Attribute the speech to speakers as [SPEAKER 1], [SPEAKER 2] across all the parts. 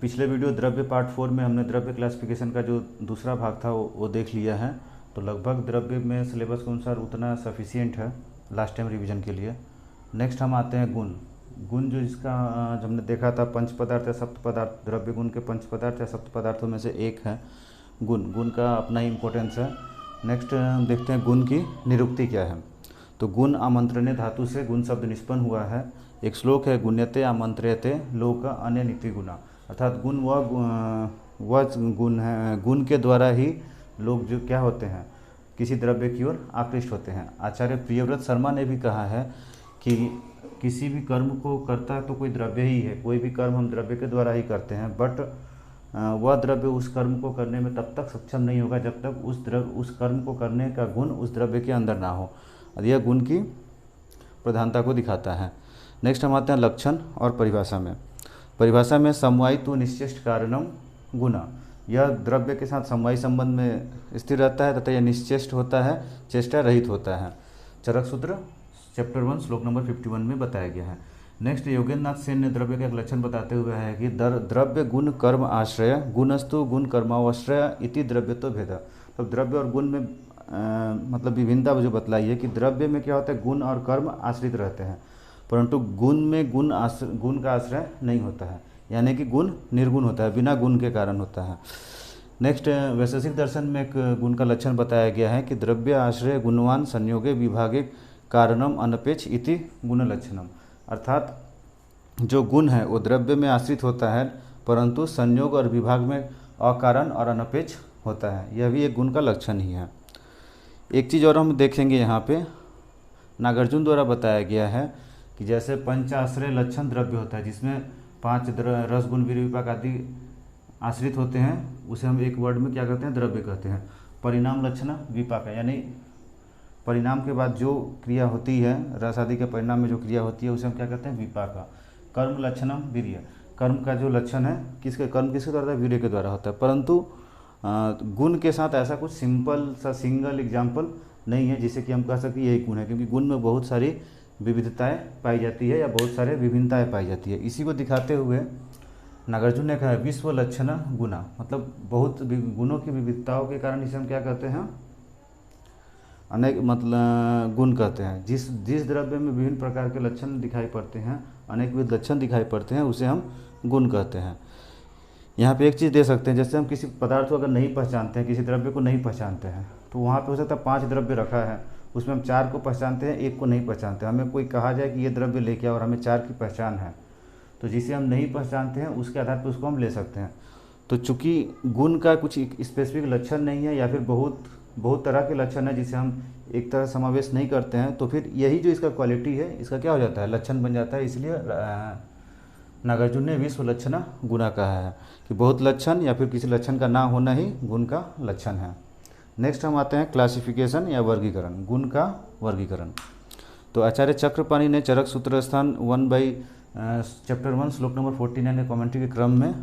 [SPEAKER 1] पिछले वीडियो द्रव्य पार्ट 4 में हमने द्रव्य क्लासिफिकेशन का जो दूसरा भाग था वो देख लिया है। तो लगभग द्रव्य में सिलेबस के अनुसार उतना सफिशिएंट है लास्ट टाइम रिवीजन के लिए। नेक्स्ट हम आते हैं गुण। गुण जो इसका जब हमने देखा था पंच पदार्थ या सप्त पदार्थ, द्रव्य गुण के पंच पदार्थ या सप्त पदार्थों में से एक है गुण। गुण का अपना ही इम्पोर्टेंस है। नेक्स्ट हम देखते हैं गुण की निरुक्ति क्या है। तो गुण आमंत्रणे धातु से गुण शब्द निष्पन्न हुआ है। एक श्लोक है, गुण्यते आमंत्र्यते लोक अन्य नीति गुणा, अर्थात गुण वह गुण है, गुण के द्वारा ही लोग जो क्या होते हैं किसी द्रव्य की ओर आकृष्ट होते हैं। आचार्य प्रियव्रत शर्मा ने भी कहा है कि किसी भी कर्म को करता तो कोई द्रव्य ही है। कोई भी कर्म हम द्रव्य के द्वारा ही करते हैं, बट वह द्रव्य उस कर्म को करने में तब तक सक्षम नहीं होगा जब तक उस कर्म को करने का गुण उस द्रव्य के अंदर ना हो। यह गुण की प्रधानता को दिखाता है। नेक्स्ट हम आते हैं लक्षण और परिभाषा में। परिभाषा में समवायी तो निश्चेष्ट कारणम गुना, यह द्रव्य के साथ समवायी संबंध में स्थिर रहता है तथा यह निश्चेष्ट होता है, चेष्टा रहित होता है। चरक सूत्र चैप्टर 1 श्लोक नंबर 51 में बताया गया है। नेक्स्ट योगेंद्रनाथ सेन ने द्रव्य का एक लक्षण बताते हुए है कि द्रव्य गुण कर्म आश्रय गुणस्तु गुण कर्मावश्रय इति द्रव्य तो भेद। तो द्रव्य और गुण में मतलब विभिन्नता जो बतलाई है कि द्रव्य में क्या होता है गुण और कर्म आश्रित रहते हैं, परंतु गुण में गुण का आश्रय नहीं होता है, यानी कि गुण निर्गुण होता है, बिना गुण के कारण होता है। नेक्स्ट वैशेषिक दर्शन में एक गुण का लक्षण बताया गया है कि द्रव्य आश्रय गुणवान संयोगे विभागे कारणम अनपेक्ष इति गुण लक्षणम, अर्थात जो गुण है वो द्रव्य में आश्रित होता है परंतु संयोग और विभाग में अकारण और अनपेक्ष होता है। यह भी एक गुण का लक्षण ही है। एक चीज़ और हम देखेंगे यहाँ पे, नागार्जुन द्वारा बताया गया है कि जैसे पंचाश्रय लक्षण द्रव्य होता है जिसमें 5 रस गुण वीर्य विपाक आदि आश्रित होते हैं, उसे हम एक वर्ड में क्या कहते हैं द्रव्य कहते हैं। परिणाम लक्षण विपाक, यानी परिणाम के बाद जो क्रिया होती है, रस आदि के परिणाम में जो क्रिया होती है उसे हम क्या कहते हैं विपाक। कर्म लक्षणम वीर्य, कर्म का जो लक्षण है कर्म किसके द्वारा होता है, वीर्य के द्वारा होता है। परंतु गुण के साथ ऐसा कुछ सिंपल सा सिंगल एग्जाम्पल नहीं है जिसे कि हम कह सकें यही गुण है, क्योंकि गुण में बहुत सारी विविधताएं पाई जाती है या बहुत सारे विभिन्नताएं पाई जाती है। इसी को दिखाते हुए नागार्जुन ने कहा विश्व लक्षण गुणा, मतलब बहुत गुणों की विविधताओं के कारण इसे हम क्या कहते हैं अनेक मतलब गुण कहते हैं। जिस द्रव्य में विभिन्न प्रकार के लक्षण दिखाई पड़ते हैं, अनेक विविध लक्षण दिखाई पड़ते हैं, उसे हम गुण कहते हैं। यहाँ पे एक चीज़ दे सकते हैं, जैसे हम किसी पदार्थ को अगर नहीं पहचानते हैं, किसी द्रव्य को नहीं पहचानते हैं, तो वहाँ पे हो सकता है 5 द्रव्य रखा है, उसमें हम 4 को पहचानते हैं, 1 को नहीं पहचानते। हमें कोई कहा जाए कि ये द्रव्य लेके आओ और हमें 4 की पहचान है, तो जिसे हम नहीं पहचानते हैं उसके आधार पर उसको हम ले सकते हैं। तो चूँकि गुण का कुछ स्पेसिफिक लक्षण नहीं है या फिर बहुत तरह के लक्षण है जिसे हम एक तरह समावेश नहीं करते हैं, तो फिर यही जो इसका क्वालिटी है इसका क्या हो जाता है लक्षण बन जाता है। इसलिए नागार्जुन ने विश्व लक्षण गुणा कहा है कि बहुत लक्षण या फिर किसी लक्षण का ना होना ही गुण का लक्षण है। नेक्स्ट हम आते हैं क्लासिफिकेशन या वर्गीकरण, गुण का वर्गीकरण। तो आचार्य चक्रपाणी ने चरक सूत्र स्थान 1 चैप्टर 1 श्लोक नंबर 49 के कमेंट्री के क्रम में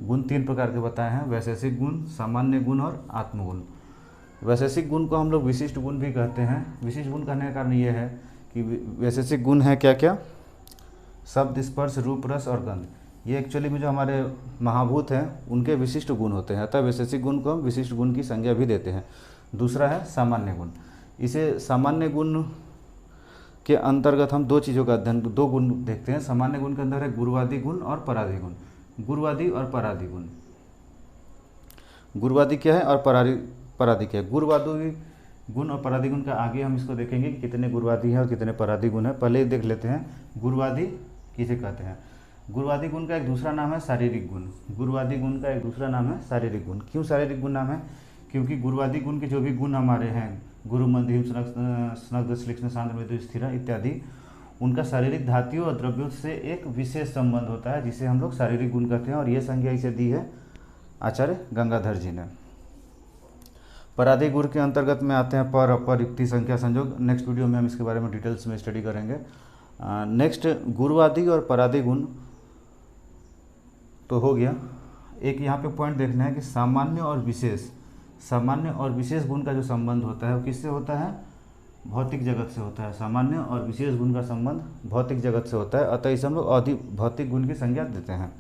[SPEAKER 1] गुण 3 प्रकार के बताए हैं, वैशेषिक गुण, सामान्य गुण और आत्मगुण। वैशेषिक गुण को हम लोग विशिष्ट गुण भी कहते हैं। विशिष्ट गुण कहने का कारण ये है कि वैशेषिक गुण है क्या क्या, शब्द, स्पर्श, रूप, रस और गंध, ये एक्चुअली में जो हमारे महाभूत हैं उनके विशिष्ट गुण होते हैं, अतः वैशेषिक गुण को हम विशिष्ट गुण की संज्ञा भी देते हैं। दूसरा है सामान्य गुण। इसे सामान्य गुण के अंतर्गत हम 2 चीज़ों का अध्ययन, 2 गुण देखते हैं। सामान्य गुण के अंदर है गुरुवादी गुण और परादी गुण। गुरुवादी और परादी गुण, गुरुवादी क्या है और परादी क्या है। गुरुवादी गुण और परादी गुण का आगे हम इसको देखेंगे कि कितने गुरुवादी हैं और कितने परादी गुण हैं। पहले देख लेते हैं गुरुवादी किसे कहते हैं। गुरुवादी गुण का एक दूसरा नाम है शारीरिक गुण। गुरुवादी गुण का एक दूसरा नाम है शारीरिक गुण। क्यों शारीरिक गुण नाम है, क्योंकि गुरुवादी गुण के जो भी गुण हमारे हैं, गुरु मध्यम स्नग्ध श्लिष्ण शांत मृदु स्थिर इत्यादि, उनका शारीरिक धातुओं और द्रव्यों से एक विशेष संबंध होता है जिसे हम लोग शारीरिक गुण कहते हैं, और ये संज्ञा इसे दी है आचार्य गंगाधर जी ने। परादी गुण के अंतर्गत में आते हैं पर, अपर, युक्ति, संख्या, संयोग। नेक्स्ट वीडियो में हम इसके बारे में डिटेल्स में स्टडी करेंगे। नेक्स्ट गुरुवादी और परादी गुण तो हो गया। एक यहाँ पे पॉइंट देखना है कि सामान्य और विशेष गुण का जो संबंध होता है वो किससे होता है, भौतिक जगत से होता है। सामान्य और विशेष गुण का संबंध भौतिक जगत से होता है, अतः इसे हम लोग भौतिक गुण की संज्ञा देते हैं।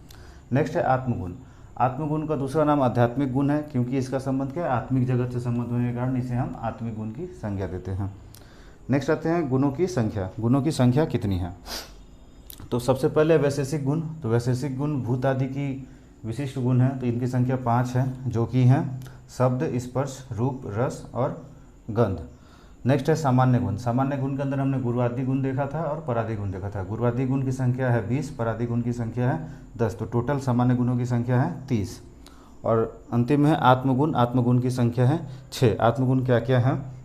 [SPEAKER 1] नेक्स्ट है आत्मगुण। आत्मगुण का दूसरा नाम आध्यात्मिक गुण है, क्योंकि इसका संबंध क्या है, आत्मिक जगत से संबंध होने के कारण इसे हम आत्मिक गुण की संज्ञा देते हैं। नेक्स्ट आते हैं गुणों की संख्या। गुणों की संख्या कितनी है? तो सबसे पहले वैशेषिक गुण। तो वैशेषिक गुण भूत आदि की विशिष्ट गुण है, तो इनकी संख्या 5 है, जो कि हैं शब्द, स्पर्श, रूप, रस और गंध। नेक्स्ट है सामान्य गुण। सामान्य गुण के अंदर हमने गुरुवादी गुण देखा था और परादी गुण देखा था। गुरुवादी गुण की संख्या है 20, परादी गुण की संख्या है 10, तो टोटल सामान्य गुणों की संख्या है 30। और अंतिम है आत्मगुण। आत्मगुण की संख्या है 6। आत्मगुण क्या क्या है?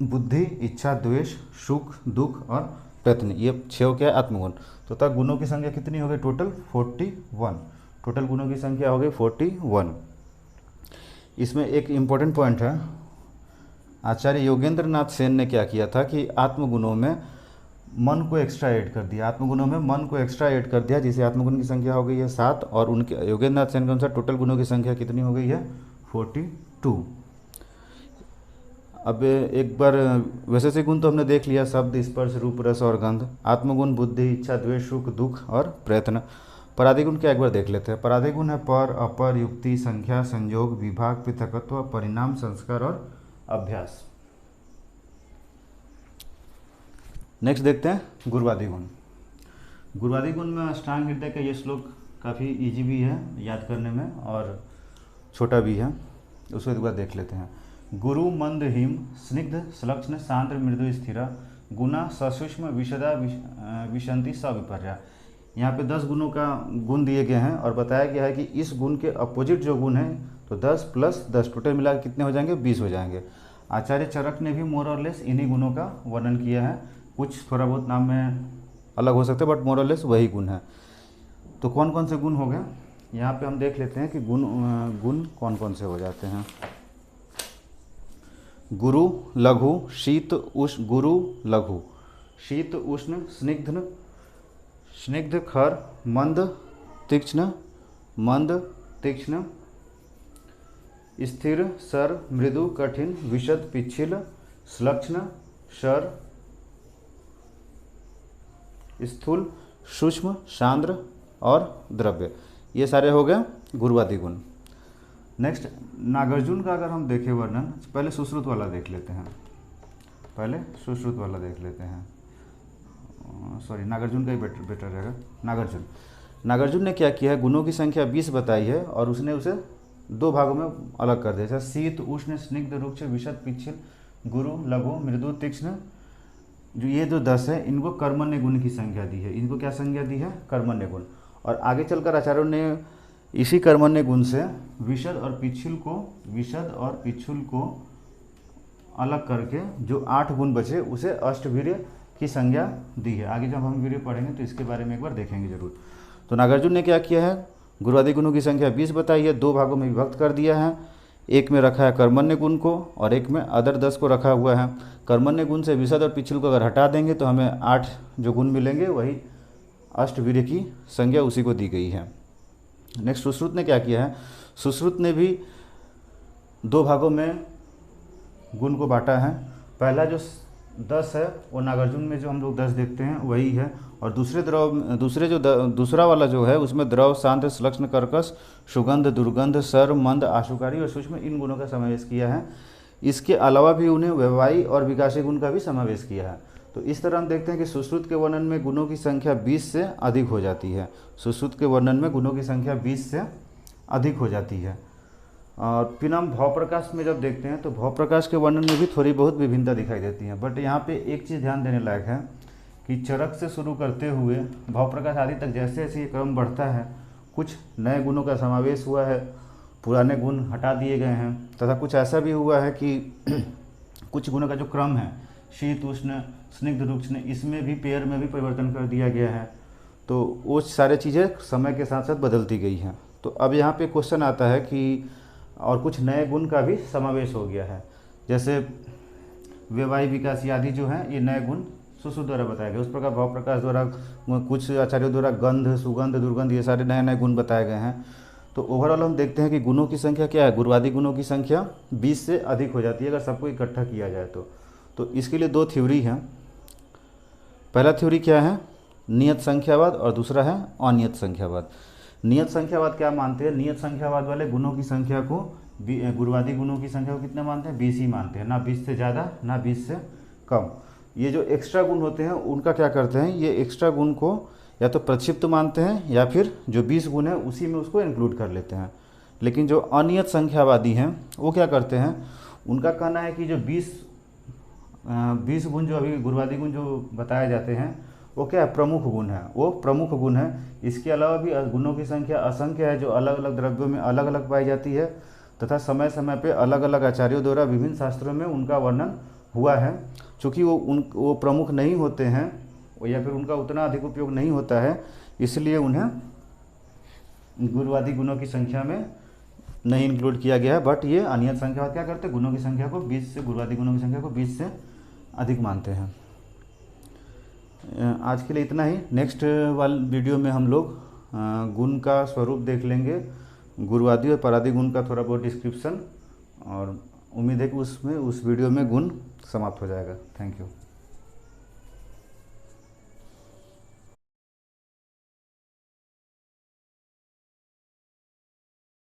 [SPEAKER 1] बुद्धि, इच्छा, द्वेष, सुख, दुख और प्रयत्न, ये 6 क्या है आत्मगुण। तो तब गुणों की संख्या कितनी हो गई? टोटल 41। टोटल गुणों की संख्या हो गई 41। इसमें एक इम्पोर्टेंट पॉइंट है, आचार्य योगेंद्र नाथ सेन ने क्या किया था कि आत्मगुणों में मन को एक्स्ट्रा ऐड कर दिया। आत्मगुणों में मन को एक्स्ट्रा ऐड कर दिया, जिसे आत्मगुण की संख्या हो गई है 7। और उनके योगेंद्र नाथ सेन के अनुसार टोटल गुणों की संख्या कितनी हो गई है? 42। अब एक बार वैशेषिक गुण तो हमने देख लिया, शब्द, स्पर्श, रूप, रस और गंध। आत्मगुण बुद्धि, इच्छा, द्वेष, सुख, दुख और प्रयत्न। परादी गुण क्या एक बार देख लेते हैं। परादी गुण है पर, अपर, युक्ति, संख्या, संयोग, विभाग, पृथकत्व, परिणाम, संस्कार और अभ्यास। नेक्स्ट देखते हैं गुरुवादी गुण। गुरुवादी गुण में अष्टांग हृदय का ये श्लोक काफ़ी इजी भी है याद करने में और छोटा भी है, उसको एक बार देख लेते हैं। गुरु मंद हिम स्निग्ध सलक्षण सांद्र मृदु स्थिरा गुना ससूक्ष्म विशदा विशंति सविपर्या। यहाँ पे 10 गुणों का गुण दिए गए हैं और बताया गया है कि इस गुण के अपोजिट जो गुण है, तो 10 + 10 टोटल मिला के कितने हो जाएंगे? 20 हो जाएंगे। आचार्य चरक ने भी मोर और लेस इन्हीं गुणों का वर्णन किया है। कुछ थोड़ा बहुत नाम में अलग हो सकते हैं, बट मोर और लेस वही गुण है। तो कौन कौन से गुण हो गए यहाँ पे हम देख लेते हैं कि गुण कौन कौन से हो जाते हैं। गुरु लघु शीत उष्ण, गुरु लघु शीत उष्ण स्निग्ध खर मंद तीक्ष्ण स्थिर सर मृदु कठिन विशद पिछिल श्लक्ष्ण शर स्थूल सूक्ष्म सांद्र और द्रव्य। ये सारे हो गए गुरुवादी गुण। नेक्स्ट नागार्जुन का अगर हम देखें वर्णन, पहले सुश्रुत वाला देख लेते हैं। सॉरी, नागार्जुन का ही बेटर रहेगा। नागार्जुन ने क्या किया है, गुणों की संख्या 20 बताई है और उसने उसे 2 भागों में अलग कर दिया। जैसे शीत उष्ण स्निग्ध रुक्ष विशद पिछिल गुरु लघु मृदु तीक्ष्ण, जो ये जो 10 है इनको कर्मण्य गुण की संख्या दी है। इनको क्या संज्ञा दी है? कर्मण्य गुण। और आगे चलकर आचार्यों ने इसी कर्मण्य गुण से विशद और पिछुल को अलग करके जो 8 गुण बचे उसे अष्टवीर्य की संज्ञा दी है। आगे जब हम वीर्य पढ़ेंगे तो इसके बारे में एक बार देखेंगे जरूर। तो नागार्जुन ने क्या किया है, गुरुवादी गुणों की संख्या 20 बताई है, 2 भागों में विभक्त कर दिया है। एक में रखा है कर्मण्य गुण को और एक में अदर 10 को रखा हुआ है। कर्मण्य गुण से विशद और पिछुल को अगर हटा देंगे तो हमें 8 जो गुण मिलेंगे, वही अष्टवीर्य की संज्ञा उसी को दी गई है। नेक्स्ट सुश्रुत ने क्या किया है, सुश्रुत ने भी 2 भागों में गुण को बांटा है। पहला जो 10 है वो नागार्जुन में जो हम लोग 10 देखते हैं वही है, और दूसरा वाला जो है उसमें द्रव सांद्र श्लक्ष्ण कर्कश सुगंध दुर्गंध सर मंद आशुकारी और सूक्ष्म इन गुणों का समावेश किया है। इसके अलावा भी उन्हें व्यवहारी और विकासी गुण का भी समावेश किया है। तो इस तरह हम देखते हैं कि सुश्रुत के वर्णन में गुणों की संख्या 20 से अधिक हो जाती है। सुश्रुत के वर्णन में गुणों की संख्या 20 से अधिक हो जाती है। और फिर हम भाव प्रकाश में जब देखते हैं तो भाव प्रकाश के वर्णन में भी थोड़ी बहुत विभिन्नता दिखाई देती है। बट यहाँ पे एक चीज़ ध्यान देने लायक है कि चरक से शुरू करते हुए भाव प्रकाश आदि तक जैसे जैसे ये क्रम बढ़ता है, कुछ नए गुणों का समावेश हुआ है, पुराने गुण हटा दिए गए हैं, तथा कुछ ऐसा भी हुआ है कि कुछ गुणों का जो क्रम है शीत उष्ण स्निग्ध रुक्ष, इसमें भी पेयर में भी परिवर्तन कर दिया गया है। तो वो सारे चीज़ें समय के साथ साथ बदलती गई हैं। तो अब यहाँ पे क्वेश्चन आता है कि और कुछ नए गुण का भी समावेश हो गया है, जैसे व्यवहारी विकासी आदि जो हैं ये नए गुण सुश्रुत द्वारा बताए गए। उस प्रकार भाव प्रकाश द्वारा कुछ आचार्यों द्वारा गंध सुगंध दुर्गंध ये सारे नए नए गुण बताए गए हैं। तो ओवरऑल हम देखते हैं कि गुणों की संख्या क्या है, गुरुवादी गुणों की संख्या 20 से अधिक हो जाती है अगर सबको इकट्ठा किया जाए तो इसके लिए 2 थ्योरी हैं। पहला थ्योरी क्या है, नियत संख्यावाद, और दूसरा है अनियत संख्यावाद। नियत संख्यावाद क्या मानते हैं, नियत संख्यावाद वाले गुणों की संख्या को गुरुवादी गुणों की संख्या को कितने मानते हैं, 20 ही मानते हैं, ना 20 से ज़्यादा ना 20 से कम। ये जो एक्स्ट्रा गुण होते हैं उनका क्या करते हैं, ये एक्स्ट्रा गुण को या तो प्रक्षिप्त मानते हैं या फिर जो 20 गुण है उसी में उसको इंक्लूड कर लेते हैं। लेकिन जो अनियत संख्यावादी हैं वो क्या करते हैं, उनका कहना है कि जो 20 गुण जो अभी गुरुवादी गुण जो बताए जाते हैं वो क्या है, प्रमुख गुण है, वो प्रमुख गुण है। इसके अलावा भी गुणों की संख्या असंख्य है जो अलग अलग द्रव्यों में अलग अलग पाई जाती है तथा समय समय पे अलग अलग आचार्यों द्वारा विभिन्न शास्त्रों में उनका वर्णन हुआ है। चूँकि वो प्रमुख नहीं होते हैं या फिर उनका उतना अधिक उपयोग नहीं होता है, इसलिए उन्हें गुरुवादी गुणों की संख्या में नहीं इंक्लूड किया गया है। बट ये अनियत संख्यावाद क्या करते हैं, गुणों की संख्या को 20 से, गुरुवादी गुणों की संख्या को 20 से अधिक मानते हैं। आज के लिए इतना ही। नेक्स्ट वाले वीडियो में हम लोग गुण का स्वरूप देख लेंगे, गुरुवादी और परादी गुण का थोड़ा बहुत डिस्क्रिप्शन, और उम्मीद है कि उस वीडियो में गुण समाप्त हो जाएगा। Thank you.